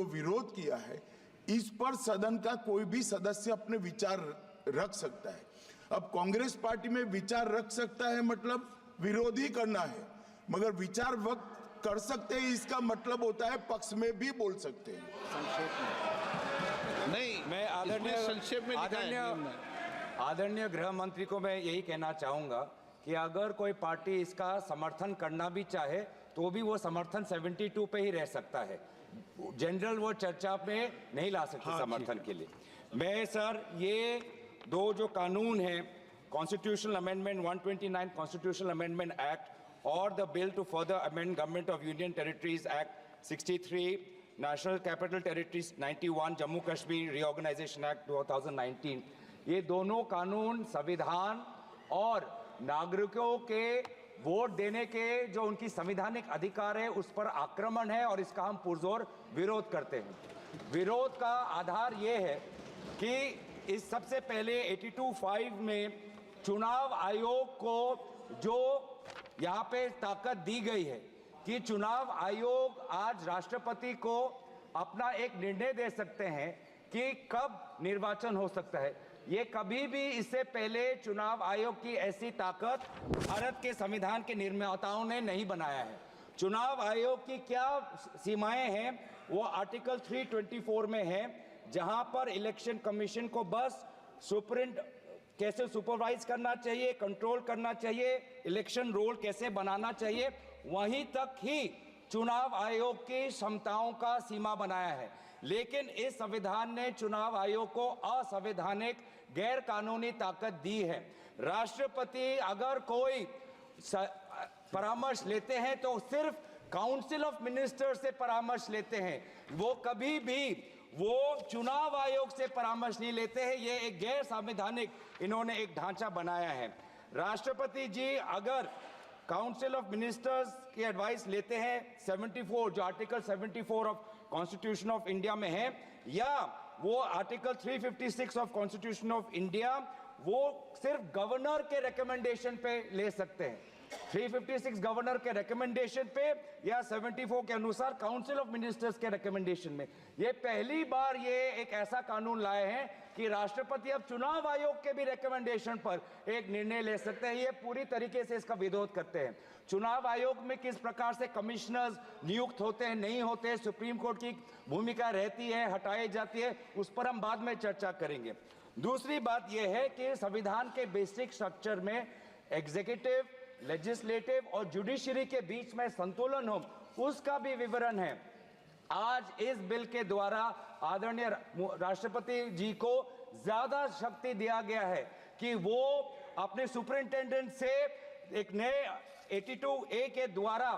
विरोध किया है, इस पर सदन का कोई भी सदस्य अपने विचार रख सकता है। अब कांग्रेस पार्टी में विचार रख सकता है मतलब विरोध ही करना है, मगर विचार व्यक्त कर सकते हैं इसका मतलब होता है पक्ष में भी बोल सकते हैं। संक्षेप में नहीं, मैं आदरणीय गृह मंत्री को मैं यही कहना चाहूँगा कि अगर कोई पार्टी इसका समर्थन करना भी चाहे तो भी वो समर्थन 72 पे ही रह सकता है, जनरल वो चर्चा में नहीं ला सकते समर्थन के लिए। मैं सर ये दो जो कानून हैं, constitutional amendment 129 constitutional amendment act और the bill to further amend government of union territories act 63, national capital territories 91, Jammu Kashmir reorganisation act 2019, ये दोनों कानून संविधान और नागरिकों के वोट देने के जो उनकी संवैधानिक अधिकार है उस पर आक्रमण है और इसका हम पुरजोर विरोध करते हैं। विरोध का आधार ये है कि इस सबसे पहले 82(5) में चुनाव आयोग को जो यहाँ पे ताकत दी गई है कि चुनाव आयोग आज राष्ट्रपति को अपना एक निर्णय दे सकते हैं कि कब निर्वाचन हो सकता है। ये कभी भी इससे पहले चुनाव आयोग की ऐसी ताकत भारत के संविधान के निर्माताओं ने नहीं बनाया है। चुनाव आयोग की क्या सीमाएं हैं वो आर्टिकल 324 में है, जहां पर इलेक्शन कमीशन को बस कैसे सुपरवाइज करना चाहिए, कंट्रोल करना चाहिए, इलेक्शन रोल कैसे बनाना चाहिए, वहीं तक ही चुनाव आयोग की क्षमताओं का सीमा बनाया है। लेकिन इस संविधान ने चुनाव आयोग को असंवैधानिक गैर कानूनी ताकत दी है। राष्ट्रपति अगर कोई परामर्श लेते हैं तो सिर्फ काउंसिल ऑफ मिनिस्टर से परामर्श लेते हैं, वो कभी भी वो चुनाव आयोग से परामर्श नहीं लेते हैं। ये एक गैर संवैधानिक इन्होंने एक ढांचा बनाया है। राष्ट्रपति जी अगर काउंसिल ऑफ मिनिस्टर्स की एडवाइस लेते हैं 74 जो article 74 of constitution of India में है, या वो article 356 of constitution of India, वो सिर्फ गवर्नर के रिकमेंडेशन पे ले सकते हैं। 356 गवर्नर के रिकमेंडेशन पे या 74 के अनुसार काउंसिल ऑफ मिनिस्टर्स के रिकमेंडेशन में। ये पहली बार ये एक ऐसा कानून लाए हैं कि राष्ट्रपति अब चुनाव आयोग के भी रिकमेंडेशन पर एक निर्णय ले सकते हैं। ये पूरी तरीके से इसका विरोध करते हैं। चुनाव आयोग में किस प्रकार से कमिश्नर्स नियुक्त होते हैं, नहीं होते, सुप्रीम कोर्ट की भूमिका रहती है, हटाई जाती है, उस पर हम बाद में चर्चा करेंगे। दूसरी बात यह है कि संविधान के बेसिक स्ट्रक्चर में एग्जीक्यूटिव, लेजिस्लेटिव और जुडिशरी के बीच में संतुलन हो, उसका भी विवरण है। आज इस बिल के द्वारा आदरणीय राष्ट्रपति जी को ज्यादा शक्ति दिया गया है कि वो अपने सुपरिंटेंडेंट से एक नए 82A के द्वारा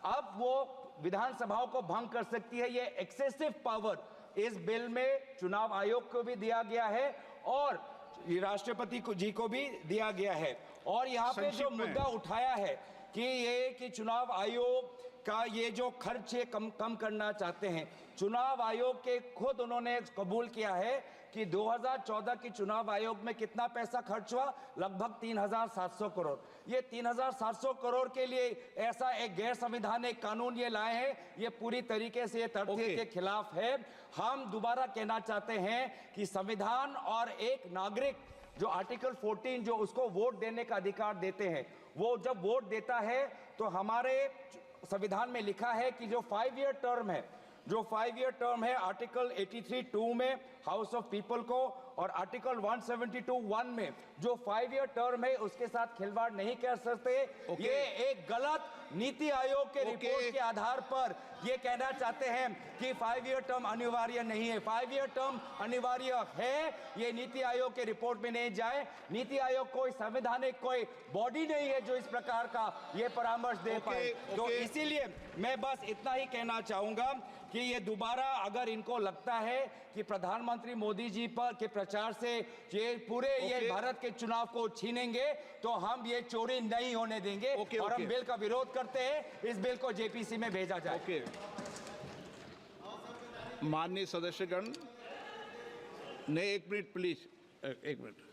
अब वो विधानसभाओं को भंग कर सकती है। ये एक्सेसिव पावर इस बिल में चुनाव आयोग को भी दिया गया है और राष्ट्रपति जी को भी दिया गया है। और यहाँ पे जो मुद्दा उठाया है कि ये कि चुनाव आयोग का ये जो खर्च है कम करना चाहते हैं, चुनाव आयोग के खुद उन्होंने कबूल किया है कि 2014 की चुनाव आयोग में कितना पैसा खर्च हुआ, लगभग 3700 करोड़। ये 3700 करोड़ के लिए ऐसा एक गैर संवैधानिक कानून ये लाए हैं, ये पूरी तरीके से तथ्य के खिलाफ है। हम दोबारा कहना चाहते हैं कि संविधान और एक नागरिक जो आर्टिकल 14 जो उसको वोट देने का अधिकार देते हैं, वो जब वोट देता है तो हमारे संविधान में लिखा है कि जो 5 ईयर टर्म है, जो 5 ईयर टर्म है आर्टिकल 83(2) में हाउस ऑफ पीपल को और आर्टिकल 172(1) में जो 5 ईयर टर्म है उसके साथ खिलवाड़ नहीं कर सकते। ये एक गलत नीति आयोग के रिपोर्ट के आधार पर ये कहना चाहते हैं कि 5 ईयर टर्म अनिवार्य नहीं है। 5 ईयर टर्म अनिवार्य है, ये नीति आयोग के रिपोर्ट में नहीं जाए। नीति आयोग कोई संवैधानिक कोई बॉडी नहीं है जो इस प्रकार का ये परामर्श दे पाए। तो इसीलिए मैं बस इतना ही कहना चाहूंगा कि ये दोबारा अगर इनको लगता है कि प्रधानमंत्री मोदी जी पर के प्रचार से ये पूरे ये भारत के चुनाव को छीनेंगे तो हम ये चोरी नहीं होने देंगे और हम बिल का विरोध करते हैं। इस बिल को जेपीसी में भेजा जाए। माननीय सदस्यगण ने 1 मिनट प्लीज, 1 मिनट।